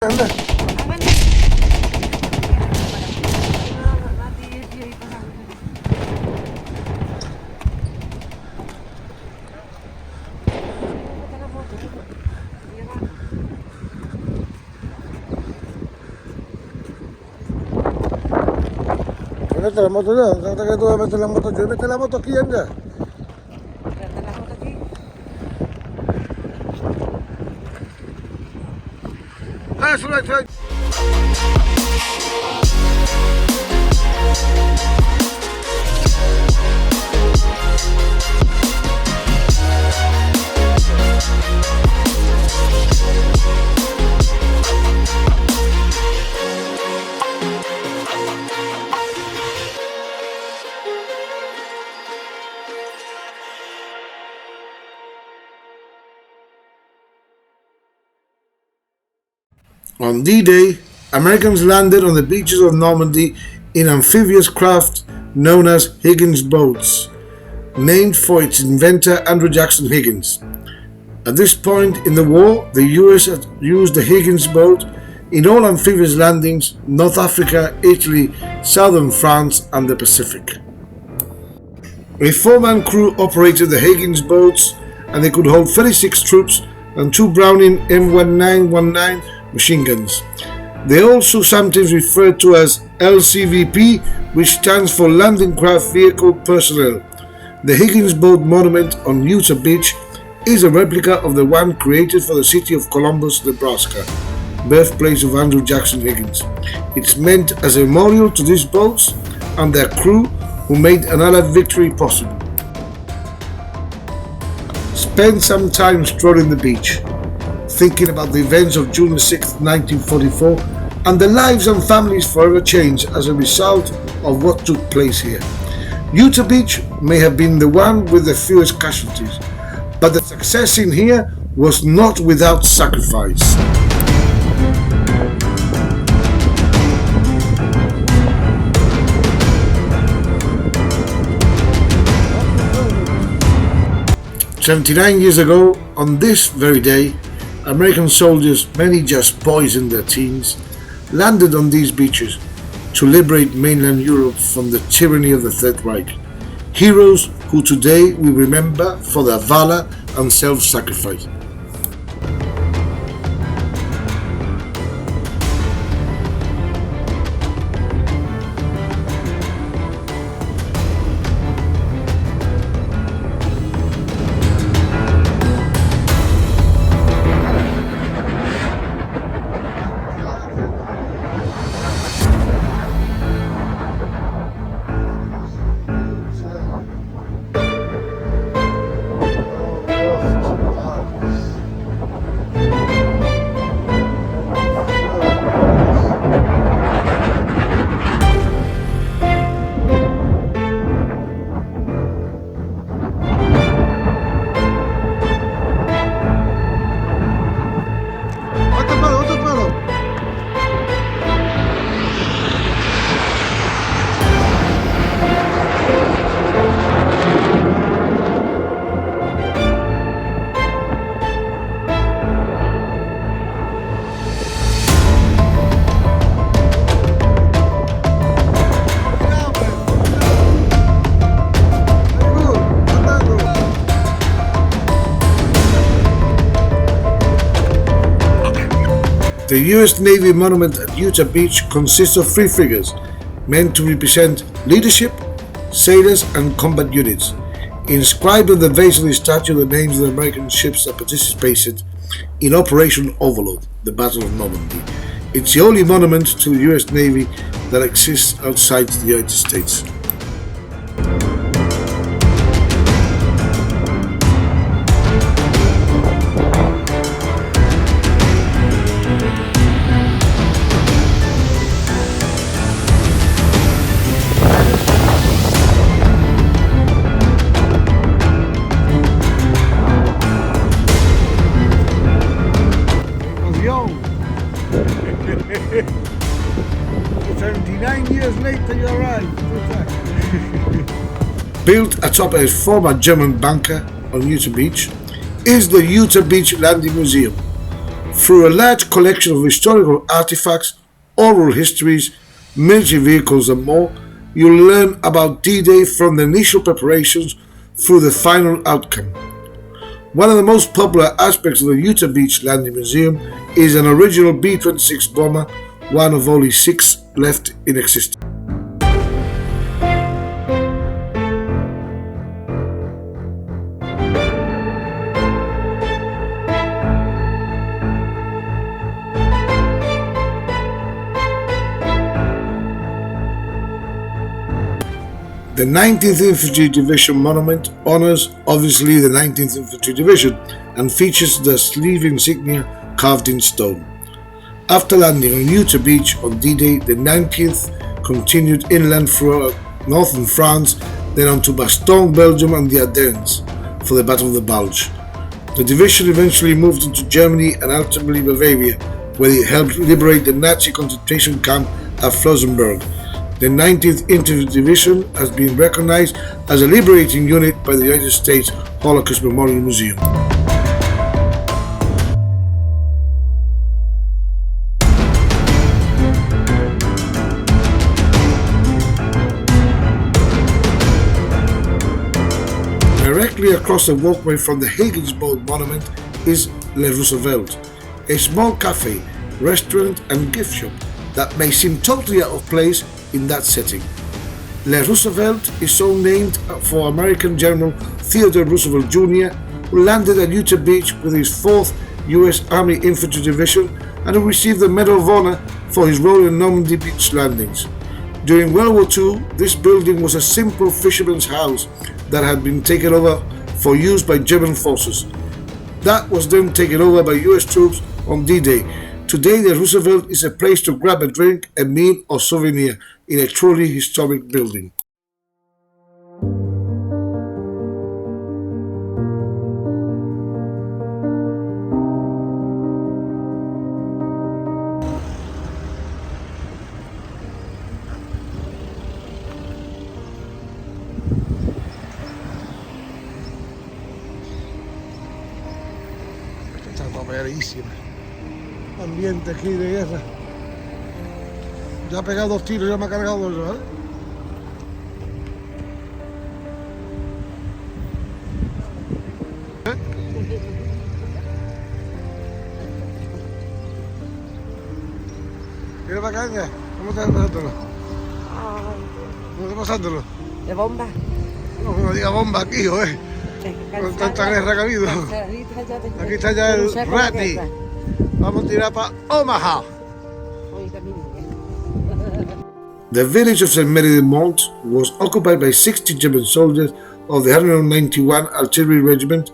Anda. Mete la moto ya, trata que tú vas a meter la moto yo, mete la moto aquí anda. That's right. On D-Day, Americans landed on the beaches of Normandy in amphibious craft known as Higgins boats, named for its inventor Andrew Jackson Higgins. At this point in the war, the US had used the Higgins boat in all amphibious landings, North Africa, Italy, southern France and the Pacific. A 4-man crew operated the Higgins boats and they could hold 36 troops and 2 Browning M1919 machine guns. They also sometimes referred to as LCVP, which stands for Landing Craft Vehicle Personnel. The Higgins Boat Monument on Utah Beach is a replica of the one created for the city of Columbus, Nebraska, birthplace of Andrew Jackson Higgins. It's meant as a memorial to these boats and their crew who made an Allied victory possible. Spend some time strolling the beach, thinking about the events of June 6, 1944, and the lives and families forever changed as a result of what took place here. Utah Beach may have been the one with the fewest casualties, but the success in here was not without sacrifice. "79 years ago, on this very day, American soldiers, many just boys in their teens, landed on these beaches to liberate mainland Europe from the tyranny of the Third Reich. Heroes who today we remember for their valor and self-sacrifice. The US Navy monument at Utah Beach consists of 3 figures meant to represent leadership, sailors and combat units. Inscribed on the base of the statue are the names of the American ships that participated in Operation Overlord, the Battle of Normandy. It's the only monument to the US Navy that exists outside the United States. young. 79 years later you arrived. Built atop a former German bunker on Utah Beach is the Utah Beach Landing Museum. Through a large collection of historical artifacts, oral histories, military vehicles, and more, you'll learn about D-Day from the initial preparations through the final outcome. One of the most popular aspects of the Utah Beach Landing Museum is an original B-26 bomber, one of only 6 left in existence. The 19th Infantry Division monument honors obviously the 19th Infantry Division and features the sleeve insignia carved in stone. After landing on Utah Beach on D-Day, the 19th continued inland throughout northern France, then on to Bastogne, Belgium and the Ardennes for the Battle of the Bulge. The division eventually moved into Germany and ultimately Bavaria, where it helped liberate the Nazi concentration camp at Flossenburg. The 19th Infantry Division has been recognized as a liberating unit by the United States Holocaust Memorial Museum. Directly across the walkway from the Higgins-Bolt Monument is Le Roosevelt, a small cafe, restaurant and gift shop that may seem totally out of place in that setting. Le Roosevelt is so named for American General Theodore Roosevelt Jr., who landed at Utah Beach with his 4th U.S. Army Infantry Division and who received the Medal of Honor for his role in Normandy beach landings. During World War II, this building was a simple fisherman's house that had been taken over for use by German forces. That was then taken over by U.S. troops on D-Day. Today, the Roosevelt is a place to grab a drink, a meal or souvenir in a truly historic building. Esta está paperísima. Ambiente aquí de guerra. Ya ha pegado 2 tiros, ya me ha cargado 2, ¿vale? ¿Quieres la caña? ¿Cómo estás pasándolo? ¿Cómo estás pasándolo? De bomba. No diga bomba aquí, ¿eh? Con tanta guerra que ha habido. Aquí está ya el Ratty. Vamos a tirar para OMAHA. The village of Saint-Mary-de-Mont was occupied by 60 German soldiers of the 191 Artillery Regiment.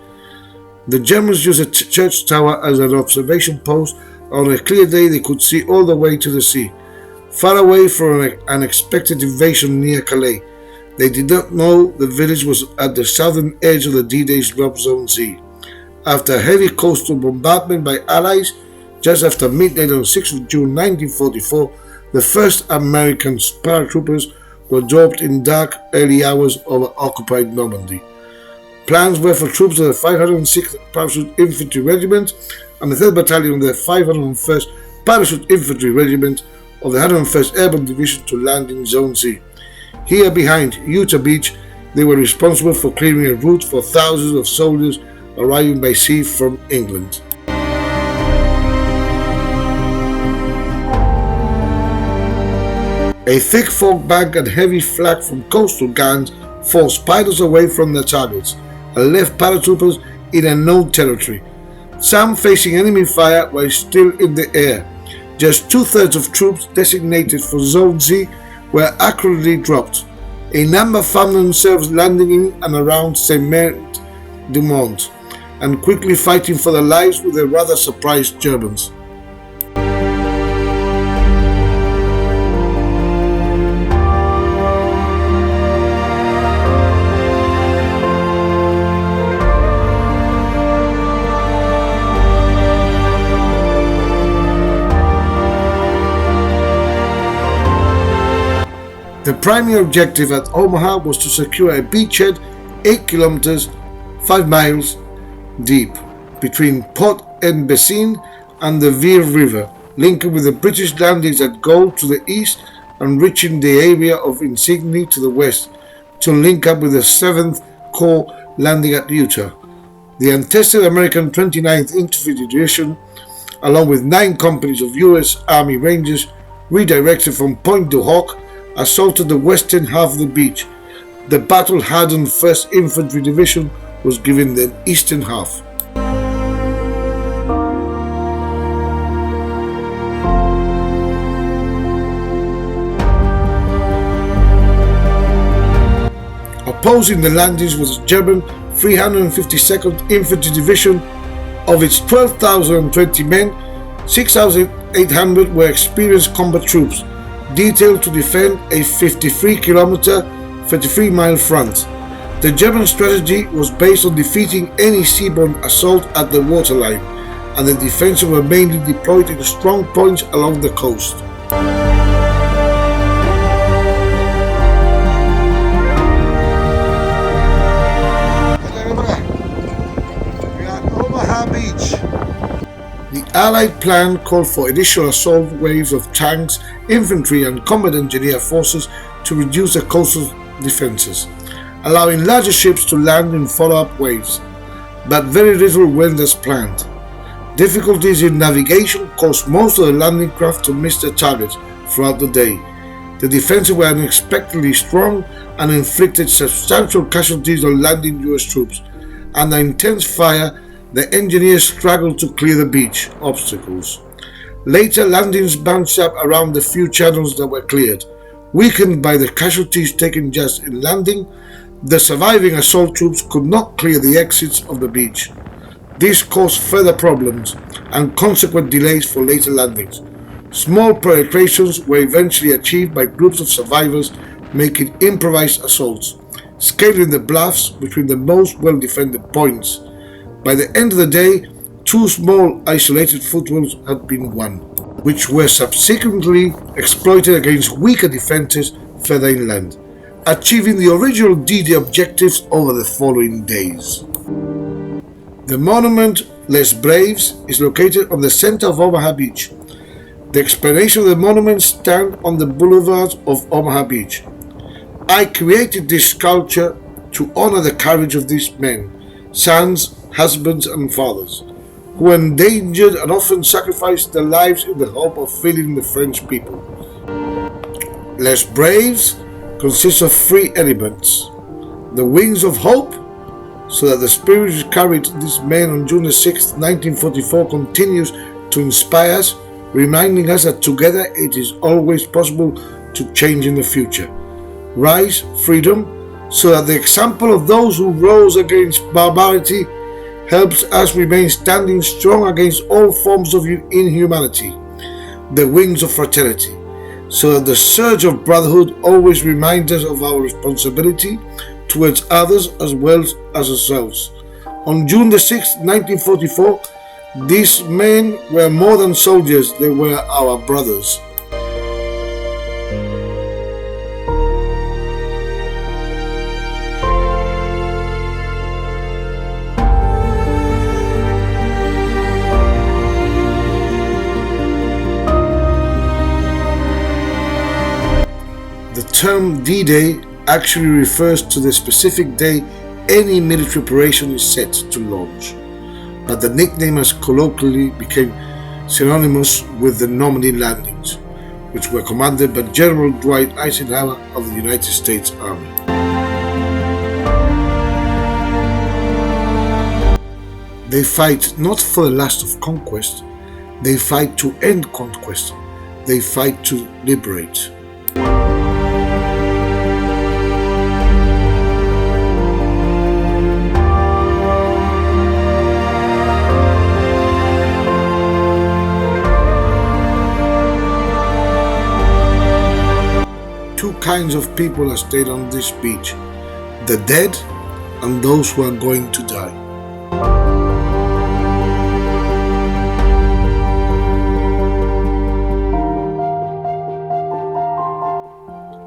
The Germans used a church tower as an observation post. On a clear day they could see all the way to the sea, far away from an unexpected invasion near Calais. They did not know the village was at the southern edge of the D-Day's drop zone sea. After a heavy coastal bombardment by Allies, just after midnight on 6th of June 1944, the first American paratroopers were dropped in dark early hours over occupied Normandy. Plans were for troops of the 506th Parachute Infantry Regiment and the 3rd Battalion of the 501st Parachute Infantry Regiment of the 101st Airborne Division to land in Zone C. Here behind Utah Beach, they were responsible for clearing a route for thousands of soldiers arriving by sea from England. A thick fog bank and heavy flak from coastal guns forced pilots away from their targets and left paratroopers in unknown territory, some facing enemy fire while still in the air. Just 2/3 of troops designated for Zone Z were accurately dropped. A number found themselves landing in and around Saint-Mary-de-Mont and quickly fighting for their lives with the rather surprised Germans. The primary objective at Omaha was to secure a beachhead 8 kilometers, 5 miles deep between Port en Bessin and the Veer River, linking with the British landings at Gold to the east and reaching the area of Insigny to the west, to link up with the 7th Corps landing at Utah. The untested American 29th Infantry Division, along with 9 companies of U.S. Army Rangers, redirected from Point du Hoc, assaulted the western half of the beach. The battle-hardened 1st Infantry Division was given the eastern half. Opposing the landings was the German 352nd Infantry Division. Of its 12,020 men, 6,800 were experienced combat troops, detailed to defend a 53-kilometer, 33-mile front. The German strategy was based on defeating any seaborne assault at the waterline, and the defenses were mainly deployed in strong points along the coast. OMAHA Beach. The Allied plan called for additional assault waves of tanks, infantry and combat engineer forces to reduce the coastal defenses, allowing larger ships to land in follow-up waves, but very little went as planned. Difficulties in navigation caused most of the landing craft to miss their targets throughout the day. The defenses were unexpectedly strong and inflicted substantial casualties on landing US troops. Under intense fire, the engineers struggled to clear the beach obstacles. Later landings bounced up around the few channels that were cleared. Weakened by the casualties taken just in landing, the surviving assault troops could not clear the exits of the beach. This caused further problems and consequent delays for later landings. Small penetrations were eventually achieved by groups of survivors making improvised assaults, scaling the bluffs between the most well-defended points. By the end of the day, 2 small isolated footholds had been won, which were subsequently exploited against weaker defenses further inland, achieving the original D-Day objectives over the following days. The monument Les Braves is located on the center of Omaha Beach. The explanation of the monument stands on the boulevard of Omaha Beach. I created this sculpture to honor the courage of these men, sons, husbands and fathers, who endangered and often sacrificed their lives in the hope of freeing the French people. Les Braves consists of 3 elements: the wings of hope, so that the spirit which carried these men on June 6, 1944 continues to inspire us, reminding us that together it is always possible to change in the future. Rise, freedom, so that the example of those who rose against barbarity helps us remain standing strong against all forms of inhumanity. The wings of fraternity, so that the surge of brotherhood always reminds us of our responsibility towards others as well as ourselves. On June 6, 1944, these men were more than soldiers, they were our brothers. The term D-Day actually refers to the specific day any military operation is set to launch, but the nickname has colloquially become synonymous with the Normandy landings, which were commanded by General Dwight Eisenhower of the United States Army. They fight not for the lust of conquest, they fight to end conquest, they fight to liberate. Two kinds of people are stayed on this beach: the dead and those who are going to die.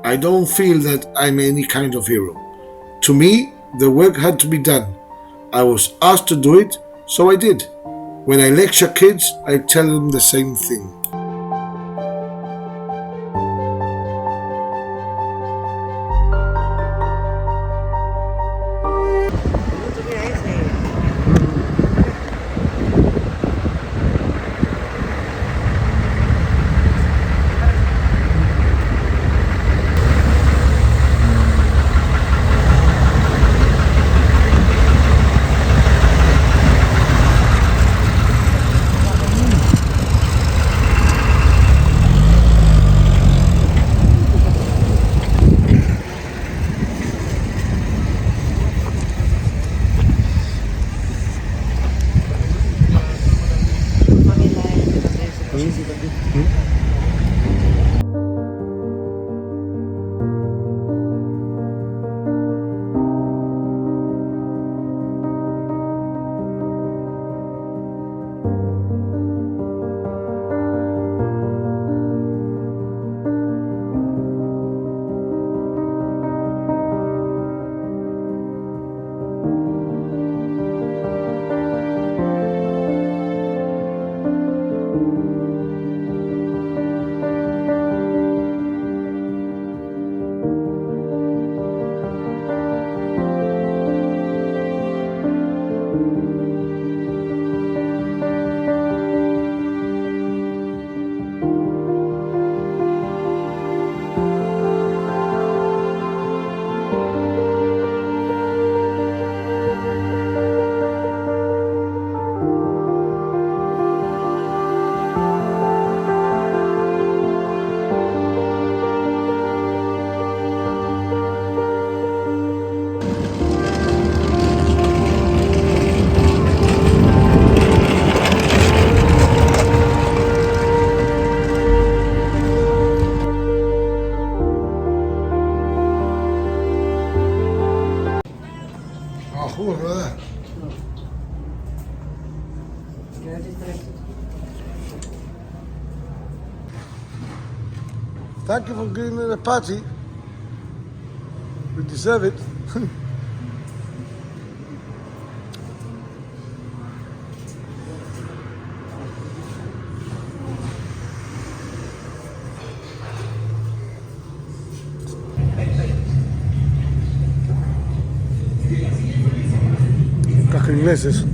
I don't feel that I'm any kind of hero. To me, the work had to be done. I was asked to do it, so I did. When I lecture kids, I tell them the same thing. Goed, brother. Thank you for giving me the party. We deserve it. Caja ingleses.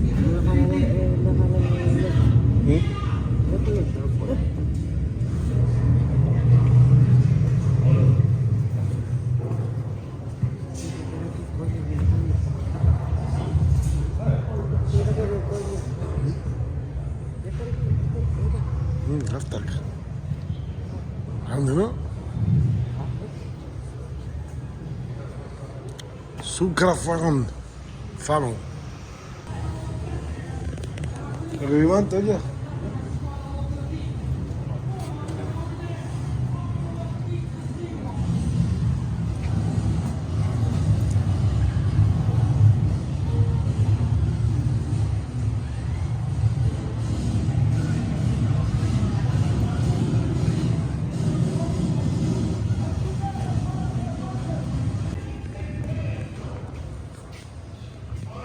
Heftig. Grande, ¿no? Sucrafarón. Farón. Arrivante ya.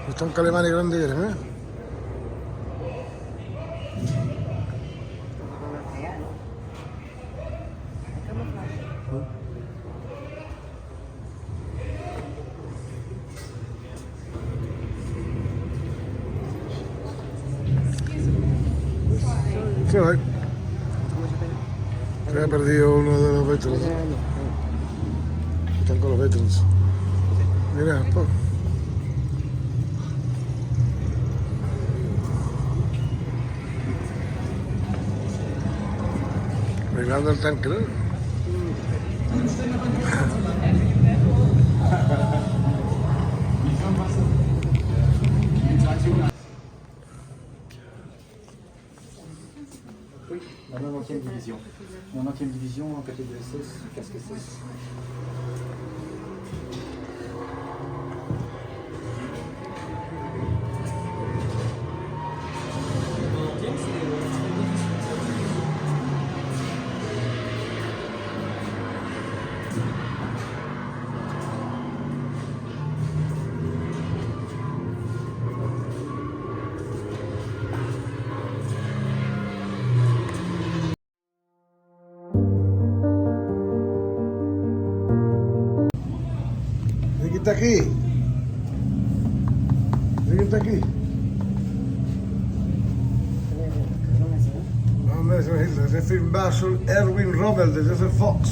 Están calemanes grandes, ¿eh? Sí, se ha perdido uno de los veterans. Están con los veterans. Mira, pues. Arreglando el tanque, ¿no? Oui, la 90e division. 90e division en catégorie 16, casque 16. está aquí. ¿Quién está aquí? No, ese es filmazo Erwin Rommel, desde ese Fox.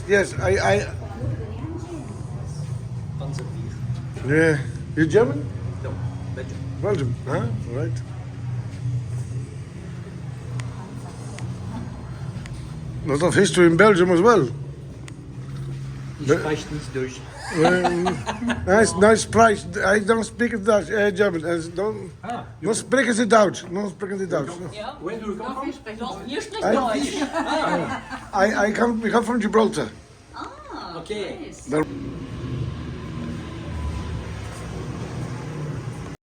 Yes, I. Yeah. You German? No, Belgium. Belgium, huh? Right. Lot of history in Belgium as well. Ich spreche nicht Deutsch. Nice price. I don't speak Dutch, German. Don't spreken ze Duits. No spreken ze Duits. Where do you come from? Ihr spricht Deutsch. We come from Gibraltar. Okay.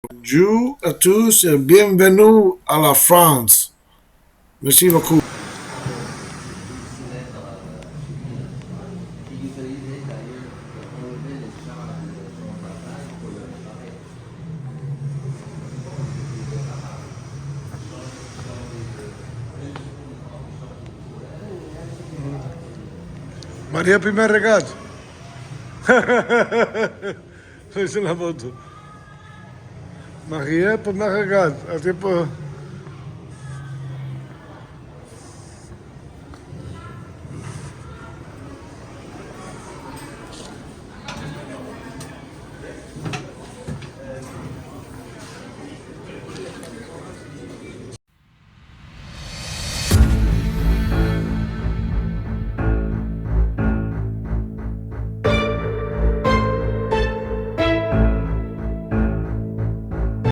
Bonjour à tous et bienvenue à la France. Merci beaucoup. María primer regat. Es la foto. María primer regat. El tiempo.